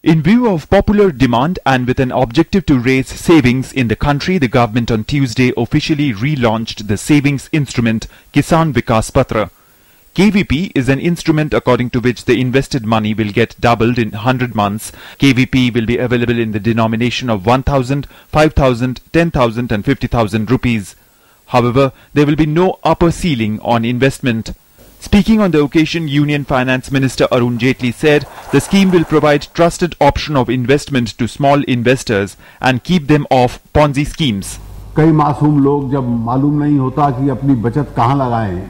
In view of popular demand and with an objective to raise savings in the country, the government on Tuesday officially relaunched the savings instrument Kisan Vikas Patra. KVP is an instrument according to which the invested money will get doubled in 100 months. KVP will be available in the denomination of 1,000, 5,000, 10,000 and 50,000 rupees. However, there will be no upper ceiling on investment. Speaking on the occasion, Union Finance Minister Arun Jaitley said the scheme will provide trusted option of investment to small investors and keep them off Ponzi schemes. कई मासूम लोग जब मालूम नहीं होता कि अपनी बचत कहां लगाएं,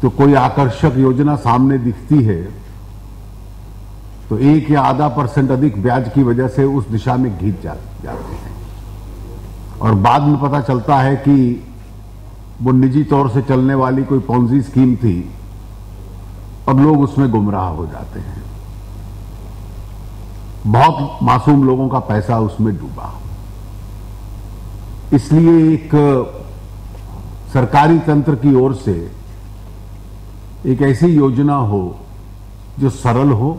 तो कोई आकर्षक योजना सामने दिखती है तो 1 या आधा % अधिक ब्याज की वजह से उस दिशा में घिस जाते हैं और बाद में पता चलता है कि वो निजी तौर से चलने वाली कोई पॉन्जी स्कीम थी और लोग उसमें गुमराह हो जाते हैं। बहुत मासूम लोगों का पैसा उसमें डूबा। इसलिए एक सरकारी तंत्र की ओर से एक ऐसी योजना हो जो सरल हो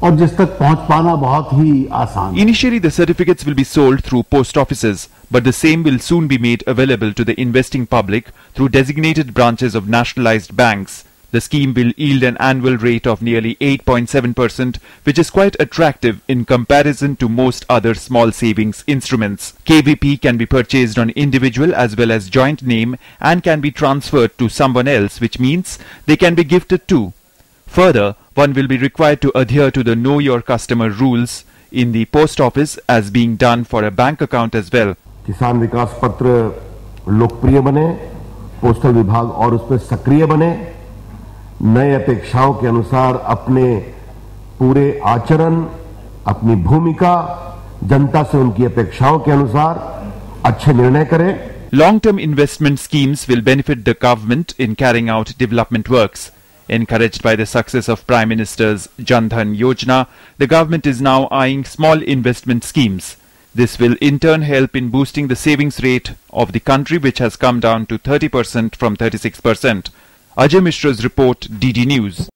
और जिस तक पहुंच पाना बहुत ही आसान। Initially, the certificates will be sold through post offices, but the same will soon be made available to the investing public through designated branches of nationalized banks. The scheme will yield an annual rate of nearly 8.7%, which is quite attractive in comparison to most other small savings instruments. KVP can be purchased on individual as well as joint name and can be transferred to someone else, which means they can be gifted too. Further, one will be required to adhere to the Know Your Customer rules in the post office as being done for a bank account as well. किसान विकास पत्र लोकप्रिय बने, postal विभाग और उस पर सक्रिय बने, नए अपेक्षाओं के अनुसार अपने पूरे आचरण, अपनी भूमिका, जनता से उनकी अपेक्षाओं के अनुसार अच्छे निर्णय करें। Long-term investment schemes will benefit the government in carrying out development works. Encouraged by the success of Prime Minister's Jan Dhan Yojana, the government is now eyeing small investment schemes. This will in turn help in boosting the savings rate of the country, which has come down to 30% from 36%. Ajay Mishra's report, DD News.